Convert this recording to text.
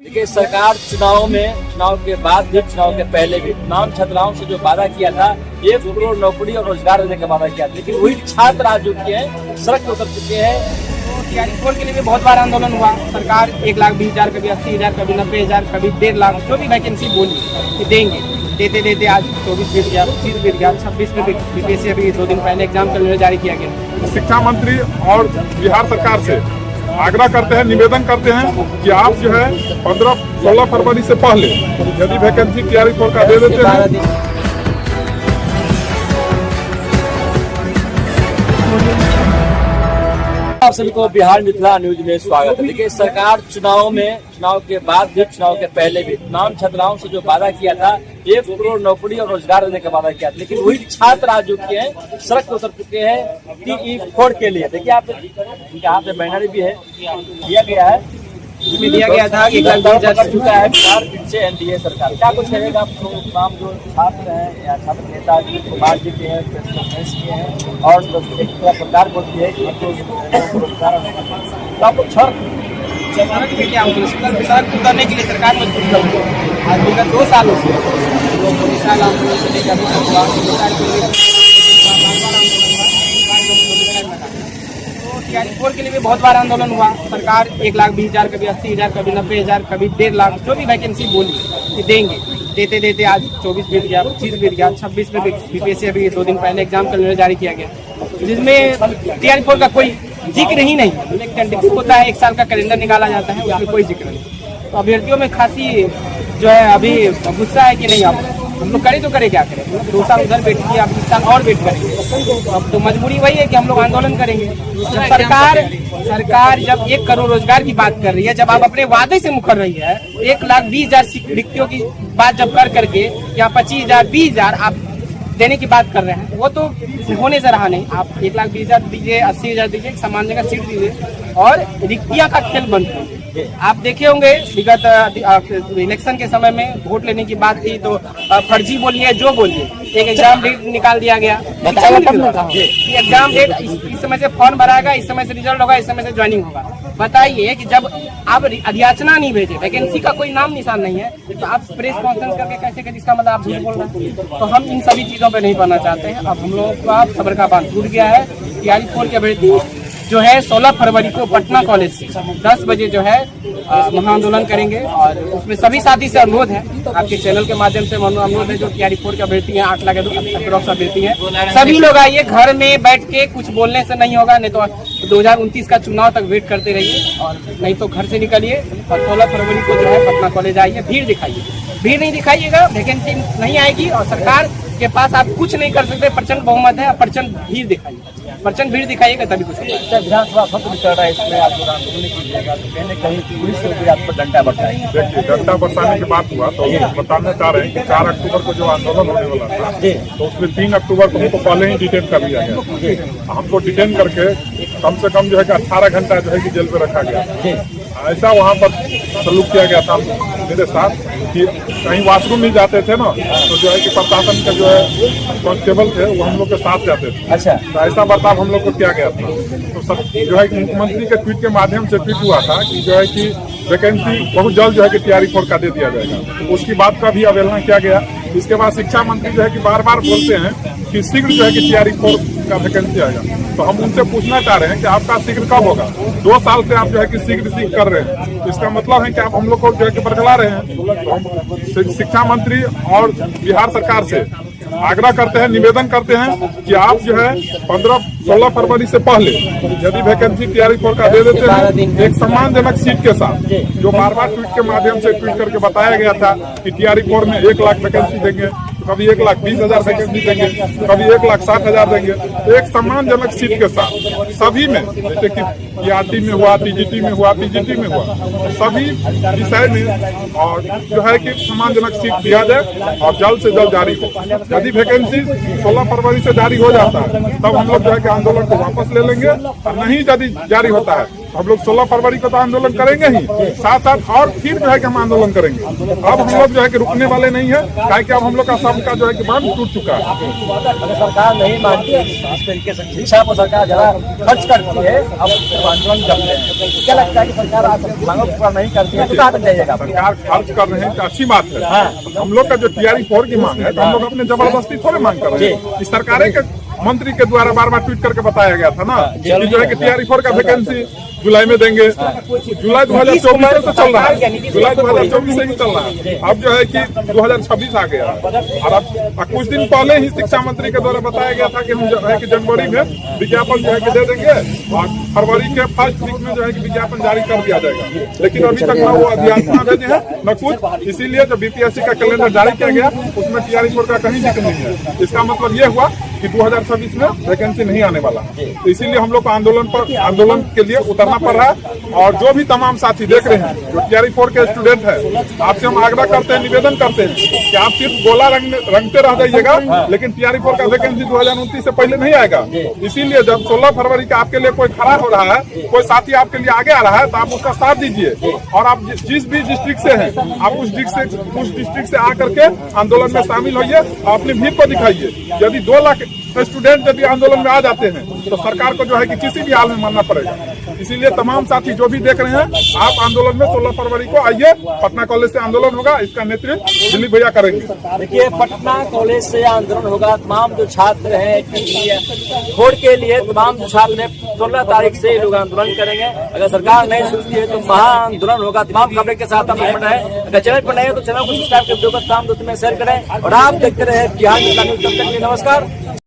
देखिए, सरकार चुनाव के बाद भी, चुनाव के पहले भी तमाम छात्राओं से जो वादा किया था 1 करोड़ नौकरी और रोजगार देने का वादा किया था, लेकिन वही छात्र आज जो किए हैं सड़क पर उतर चुके हैं। तैयारी खोल के लिए भी बहुत बार आंदोलन हुआ। सरकार 1,20,000, कभी 80,000, कभी 90,000, कभी 1.5 लाख, जो भी वैकेंसी बोली कि देंगे, देते आज 24 बीत गया, 25 बीत गया, 26 में बीपीएससी अभी 2 दिन पहले एग्जाम का जारी किया गया। शिक्षा मंत्री और बिहार सरकार से आग्रह करते हैं, निवेदन करते हैं कि आप जो है 15-16 फरवरी से पहले यदि वैकेंसी तैयारी खोल का दे देते हैं। आप सभी को बिहार मिथिला न्यूज में स्वागत है। देखिए, सरकार चुनाव के बाद भी, चुनाव के पहले भी तमाम छात्राओं से जो वादा किया था 1 करोड़ नौकरी और रोजगार देने का वादा किया था, लेकिन वही छात्र आज जो किए हैं सड़क पर उतर चुके हैं टी4 के लिए। देखिए, आप यहाँ पे बैनर भी है, दिया गया है, इसमें दिया गया था कि कल कर चुका है बिहार फिर से एनडीए सरकार। क्या कुछ कहेगा आप तमाम जो छात्र हैं या छात्र नेता कुमार जी के हैं, के हैं और एक सरकार बोलती है कि रोजगार, तो आपको सड़क पे क्या सड़क उतरने के लिए सरकार मजबूर कर रही है। आज विगत 2 सालों से 2 साल आंदोलन से लेकर तैयारी खोल के लिए भी बहुत बार आंदोलन हुआ। सरकार 1,20,000, कभी 80,000, कभी 90,000, कभी 1.5 लाख, जो भी वैकेंसी बोली कि देंगे, देते आज 24 बीत गया, 25 बीत गया, 26 में बीपीएससी अभी 2 दिन पहले एग्जाम का जारी किया गया, जिसमें तैयारी खोल का कोई जिक्र ही नहीं। एक टेंटेटिव होता है, 1 साल का कैलेंडर निकाला जाता है, उसमें कोई जिक्र नहीं। तो अभ्यर्थियों में खासी जो है अभी गुस्सा है कि नहीं, अब हम लोग करें तो करें, क्या करें। 2 साल उधर वेट किया, अब 20 साल और वेट करेंगे। अब तो मजबूरी वही है कि हम लोग आंदोलन करेंगे। जब सरकार जब 1 करोड़ रोजगार की बात कर रही है, जब आप अपने वादे से मुकर रही है, 1,20,000 रिक्तियों की बात जब कर करके यहाँ 25,000, 20,000 आप देने की बात कर रहे हैं, वो तो होने से रहा नहीं। आप 1,20,000 दीजिए, 80,000 दीजिए, समान जगह सीट दीजिए और रिक्तियां का खेल बंद करिए। आप देखे होंगे विगत इलेक्शन के समय में वोट लेने की बात थी तो फर्जी बोलिए, जो बोलिए, एक एग्जाम डेट निकाल दिया गया। एग्जाम डेट इस समय से फॉर्म भराएगा, इस समय से रिजल्ट होगा, इस समय से ज्वाइनिंग होगा। बताइए कि जब आप अधियाचना नहीं भेजे, वैकेंसी का कोई नाम निशान नहीं है, तो आप प्रेस कॉन्फ्रेंस करके कैसे करें, इसका मतलब आप झूठ बोल रहे हैं। तो हम इन सभी चीजों पे नहीं पढ़ना चाहते हैं। अब हम लोगों का सबर का बांध टूट गया है। तैयारी खोल के अभ्यर्थी जो है 16 फरवरी को पटना कॉलेज से 10 बजे जो है महाआंदोलन करेंगे और उसमें सभी साथी से अनुरोध है, आपके चैनल के माध्यम से अनुरोध है, जो तैयारी खोल के अभ्यर्थी हैं, 8 लाख अप्रोक्स अभ्यर्थी हैं, सभी लोग आइए। घर में बैठ के कुछ बोलने से नहीं होगा, नहीं तो 2029 का चुनाव तक वेट करते रहिए, और नहीं तो घर से निकलिए और 16 फरवरी को जो है पटना कॉलेज आइए। भीड़ दिखाइए, भीड़ नहीं दिखाइएगा, वैकेंसी नहीं आएगी और सरकार के पास आप कुछ नहीं कर सकते। प्रचंड बहुमत है, प्रचंड भीड़ दिखाइए, प्रचंड भीड़ दिखाइएगा तभी कुछ होगा। विधानसभा सत्र चल रहा है, इसमें आप लोग आंदोलन कीजिएगा तो कहीं न कहीं पुलिस से भी आप पर डंडा बरसाएंगे। देखिए, डंडा बरसाने की बात हुआ तो बताना चाह रहे हैं कि 4 अक्टूबर को जो आंदोलन होने वाला था, तो उसमें 3 अक्टूबर को हमको पहले ही डिटेन कर लिया गया। हमको डिटेन करके कम से कम जो है कि 18 घंटा जो है कि जेल पे रखा गया। ऐसा वहाँ पर सलूक किया गया था मेरे साथ कि कहीं वॉशरूम नहीं जाते थे ना, तो जो है कि प्रशासन के जो है कांस्टेबल थे वो हम लोग के साथ जाते थे। अच्छा, तो ऐसा बर्ताव हम लोग को किया गया था। तो सब जो है कि मुख्यमंत्री के ट्वीट के माध्यम से ट्वीट हुआ था कि जो है कि वैकेंसी बहुत जल्द जो है कि तैयारी खोल का दे दिया जाएगा। तो उसकी बात का भी अवहेलना किया गया। इसके बाद शिक्षा मंत्री जो है कि बार बार बोलते हैं कि शीघ्र जो है कि तैयारी खोल का वैकेंसी आएगा। तो हम उनसे पूछना चाह रहे हैं कि आपका शीघ्र कब होगा? 2 साल से आप जो है कि शीघ्र कर रहे हैं, तो इसका मतलब है कि आप हम लोग को जो है कि बरगला रहे हैं। तो हम शिक्षा मंत्री और बिहार सरकार से आग्रह करते हैं, निवेदन करते हैं कि आप जो है 15-16 फरवरी से पहले यदि वैकेंसी तैयारी खोल का दे देते हैं, एक सम्मानजनक सीट के साथ, जो बार बार ट्वीट के माध्यम से ट्वीट करके बताया गया था कि तैयारी खोल में 1 लाख वैकेंसी देंगे, कभी 1,20,000 वैकेंसी देंगे, कभी 1,60,000 देंगे, एक सम्मानजनक सीट के साथ सभी में, जैसे कि पीआरटी में हुआ, टीजीटी में हुआ, पीजीटी में हुआ, सभी विषय में और जो है कि सम्मानजनक सीट दिया जाए और जल्द से जल्द जारी हो। यदि वैकेंसी 16 फरवरी से जारी हो जाता है, तब हम लोग जो है कि आंदोलन को वापस ले लेंगे, और नहीं यदि जारी होता है हम लोग 16 फरवरी को तो आंदोलन करेंगे ही, साथ साथ और फिर जो है कि हम आंदोलन करेंगे। अब हम लोग जो है कि रुकने वाले नहीं है, क्या कि अब हम लोग का सबका जो है कि बांध टूट चुका है। अगर सरकार नहीं मानती है इस तरीके से, शिक्षा पर सरकार ज्यादा खर्च करती है, अब आंदोलन करते हैं, क्या लगता है कि सरकार आप मांगों को पूरा नहीं करती है तो कहाँ तक जाइएगा? सरकार खर्च कर रहे हैं तो अच्छी बात है। हम लोग का जो TRE 4 की मांग है, तो हम लोग अपने जबरदस्ती थोड़े मांग कर रहे हैं। इस सरकार के मंत्री के द्वारा बार बार ट्वीट करके बताया गया था ना कि जो है कि TRE 4 का वैकेंसी जुलाई में देंगे। जुलाई 2024 से तो चल रहा है, जुलाई 2024 से ही चल रहा है। अब जो है कि 2026 आ गया और अब कुछ दिन पहले ही शिक्षा मंत्री के द्वारा बताया गया था कि हम जो है कि जनवरी में विज्ञापन जो है कि दे देंगे और फरवरी के फर्स्ट वीक में जो है कि विज्ञापन जारी कर दिया जाएगा। लेकिन अभी तक न वो अध्यादेश भेजे हैं न कुछ, इसीलिए जो BPSC का कैलेंडर जारी किया गया उसमें TRE 4 का कहीं जिक्र नहीं है। इसका मतलब ये हुआ कि 2026 में वैकेंसी नहीं आने वाला, तो इसीलिए हम लोग को आंदोलन के लिए उतरना पड़ रहा है। और जो भी तमाम साथी देख रहे हैं जो TRE 4 के स्टूडेंट है, आपसे हम आग्रह करते हैं, निवेदन करते हैं कि आप सिर्फ गोला रंगते रह जाइएगा, लेकिन TRE 4 का वैकेंसी 2029 से पहले नहीं आएगा। इसीलिए जब 16 फरवरी का आपके लिए कोई खड़ा हो रहा है, कोई साथी आपके लिए आगे आ रहा है, तो आप उसका साथ दीजिए। और आप जिस भी डिस्ट्रिक्ट से हैं, आप उस डिस्ट्रिक्ट से आकर के आंदोलन में शामिल होइए, अपनी भीड़ को दिखाइए। यदि 2 लाख स्टूडेंट यदि आंदोलन में आ जाते हैं तो सरकार को जो है कि किसी भी हाल में मानना पड़ेगा। इसीलिए तमाम साथी जो भी देख रहे हैं, आप आंदोलन में 16 फरवरी को आइए। पटना कॉलेज से आंदोलन होगा, इसका नेतृत्व दिलीप भैया करेंगे। देखिए, पटना कॉलेज से आंदोलन होगा। तमाम जो छात्र हैं खोड़ के लिए, तमाम जो छात्र हैं 16 तारीख से ये लोग आंदोलन करेंगे। अगर सरकार नहीं सुनती है तो महा आंदोलन होगा। तमाम खबरें के साथ हम बना है। अगर चैनल पर नए हैं तो चैनल को सब्सक्राइब कर वीडियो को तमाम दोस्तों में शेयर करें और आप देखते रहे बिहार न्यूज़। नमस्कार।